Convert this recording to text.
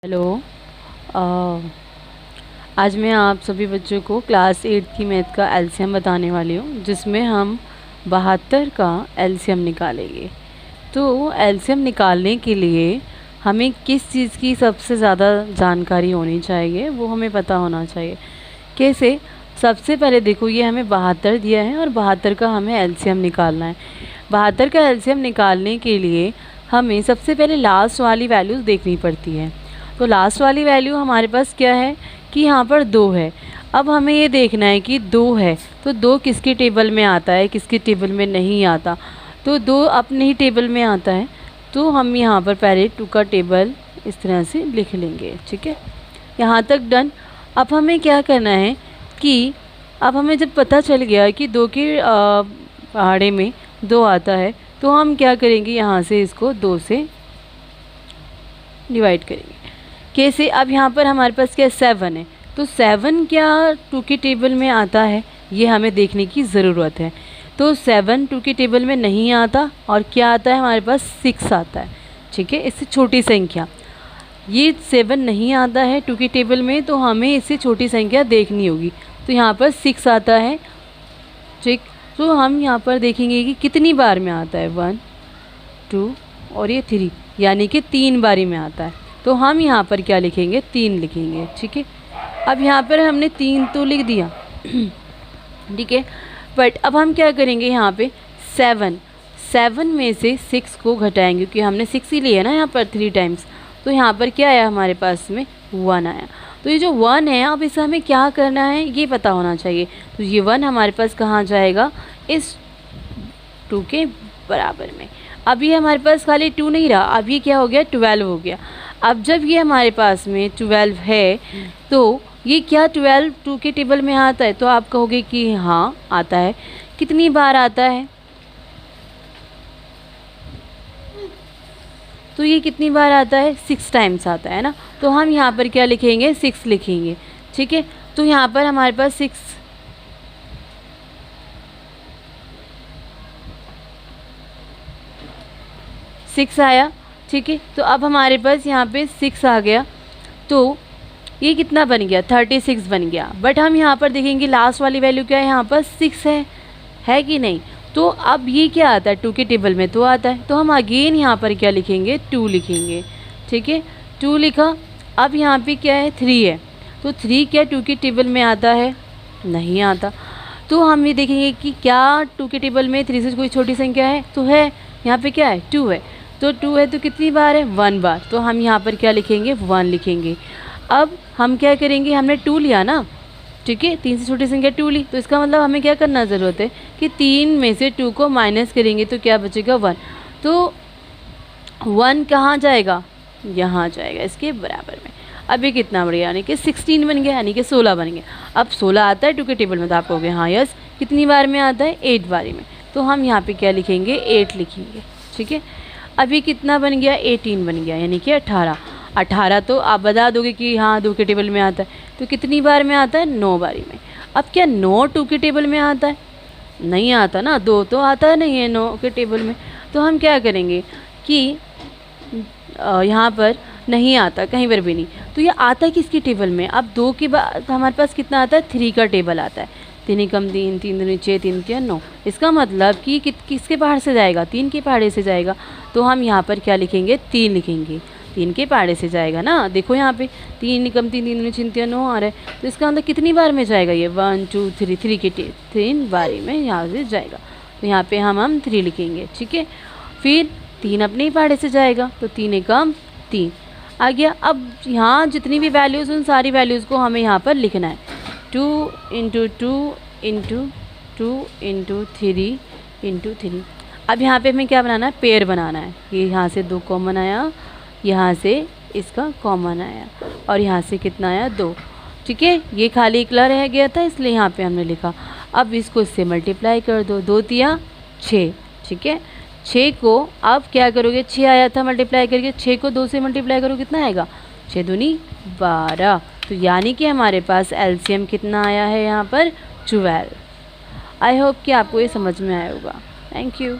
Hello. अ, आज मैं आप सभी बच्चों को क्लास 8 की मैथ का एलसीएम बताने वाली हूँ, जिसमें हम 72 का एलसीएम निकालेंगे। तो एलसीएम निकालने के लिए हमें किस चीज़ की सबसे ज़्यादा जानकारी होनी चाहिए, वो हमें पता होना चाहिए। कैसे? सबसे पहले देखो, ये हमें 72 दिया है और 72 का हमें एलसीएम निकालना है। 72 का एलसीएम निकालने के लिए हमें सबसे पहले लास्ट वाली वैल्यूज़ देखनी पड़ती है। तो लास्ट वाली वैल्यू हमारे पास क्या है कि यहाँ पर 2 है। अब हमें ये देखना है कि 2 है तो 2 किसके टेबल में आता है, किसके टेबल में नहीं आता। तो 2 अपने ही टेबल में आता है, तो हम यहाँ पर पहले 2 का टेबल इस तरह से लिख लेंगे। ठीक है, यहाँ तक डन। अब हमें क्या करना है कि अब हमें जब पता चल गया कि 2 के पहाड़े में 2 आता है, तो हम क्या करेंगे, यहाँ से इसको 2 से डिवाइड करेंगे। कैसे? अब यहाँ पर हमारे पास क्या 7 है, तो 7 क्या 2 के टेबल में आता है, ये हमें देखने की ज़रूरत है। तो 7 2 के टेबल में नहीं आता, और क्या आता है हमारे पास 6 आता है। ठीक है, इससे छोटी संख्या, ये 7 नहीं आता है 2 के टेबल में, तो हमें इससे छोटी संख्या देखनी होगी। तो यहाँ पर 6 आता है। ठीक, तो हम यहाँ पर देखेंगे कि कितनी बार में आता है, 1 2 और ये 3, यानी कि 3 बारी में आता है। तो हम यहाँ पर क्या लिखेंगे, 3 लिखेंगे। ठीक है, अब यहाँ पर हमने 3 तो लिख दिया। ठीक है, बट अब हम क्या करेंगे, यहाँ पे 7 में से 6 को घटाएंगे, क्योंकि हमने 6 ही लिया ना यहाँ पर 3 टाइम्स। तो यहाँ पर क्या आया हमारे पास में, 1 आया। तो ये जो 1 है, अब इसे हमें क्या करना है ये पता होना चाहिए। तो ये 1 हमारे पास कहाँ जाएगा, इस 2 के बराबर में। अब ये हमारे पास खाली 2 नहीं रहा, अब ये क्या हो गया, 12 हो गया। अब जब ये हमारे पास में 12 है, तो ये क्या 12 2 के टेबल में आता है, तो आप कहोगे कि हाँ आता है। कितनी बार आता है, तो ये कितनी बार आता है, 6 टाइम्स आता है ना। तो हम यहाँ पर क्या लिखेंगे, 6 लिखेंगे। ठीक है, तो यहाँ पर हमारे पास 6 आया। ठीक है, तो अब हमारे पास यहाँ पे 6 आ गया, तो ये कितना बन गया, 36 बन गया। बट हम यहाँ पर देखेंगे लास्ट वाली वैल्यू क्या है, यहाँ पर 6 है कि नहीं। तो अब ये क्या आता है, 2 के टेबल में तो आता है, तो हम अगेन यहाँ पर क्या लिखेंगे, 2 लिखेंगे। ठीक है, 2 लिखा। अब यहाँ पे क्या है, 3 है, तो 3 क्या 2 के टेबल में आता है, नहीं आता। तो हम ये देखेंगे कि क्या 2 के टेबल में 3 से कोई छोटी संख्या है, तो है। यहाँ पे क्या है, 2 है, तो 2 है तो कितनी बार है, 1 बार। तो हम यहाँ पर क्या लिखेंगे, 1 लिखेंगे। अब हम क्या करेंगे, हमने 2 लिया ना। ठीक है, 3 से छोटी संख्या 2 ली, तो इसका मतलब हमें क्या करना ज़रूरत है कि 3 में से 2 को माइनस करेंगे तो क्या बचेगा, 1। तो 1 कहाँ जाएगा, यहाँ जाएगा, इसके बराबर में। अब ये कितना बढ़ गया, यानी कि 16 बन गया, यानी कि 16 बन गया। अब 16 आता है 2 के टेबल में, तो आप कहोगे हाँ यस। कितनी बार में आता है, 8 बारी में। तो हम यहाँ पे क्या लिखेंगे, 8 लिखेंगे। ठीक है, अभी कितना बन गया, 18 बन गया, यानी कि 18 तो आप बता दोगे कि हाँ 2 के टेबल में आता है। तो कितनी बार में आता है, 9 बारी में। अब क्या 9 2 के टेबल में आता है, नहीं आता ना, 2 तो आता नहीं है 9 के टेबल में। तो हम क्या करेंगे कि यहाँ पर नहीं आता, कहीं पर भी नहीं। तो ये आता है किसके टेबल में, अब 2 के बाद हमारे पास कितना आता है, 3 का टेबल आता है। 3 कम 3 3 दूनी 6 3 क्या 9। इसका मतलब कि किसके पहाड़ से जाएगा, 3 के पहाड़े से जाएगा। तो हम यहाँ पर क्या लिखेंगे, 3 लिखेंगे। 3 के पहाड़े से जाएगा ना, देखो यहाँ पे 3 कम 3 3 दूनी 6 9 आ रहा है। तो इसका मतलब कितनी बार में जाएगा, ये 1 2 3 3 के 3 बारी में यहाँ से जाएगा। तो यहाँ पे हम 3 लिखेंगे। ठीक है, फिर 3 अपने ही पहाड़े से जाएगा, तो 3 कम 3 आ गया। अब यहाँ जितनी भी वैल्यूज़, उन सारी वैल्यूज़ को हमें यहाँ पर लिखना है। 2 इंटू 2 इंटू 2 इंटू 3 इंटू 3। अब यहाँ पे हमें क्या बनाना है, पेयर बनाना है। ये यहाँ से 2 कॉमन आया, यहाँ से इसका कॉमन आया, और यहाँ से कितना आया, 2। ठीक है, ये खाली इकला रह गया था, इसलिए यहाँ पे हमने लिखा। अब इसको इससे मल्टीप्लाई कर दो, 2 तिया 6। ठीक है, 6 को अब क्या करोगे, 6 आया था मल्टीप्लाई करके, 6 को 2 से मल्टीप्लाई करो, कितना आएगा, 6 दूनी 12। तो यानी कि हमारे पास एलसीएम कितना आया है यहाँ पर, 12। आई होप कि आपको ये समझ में आया होगा। Thank you.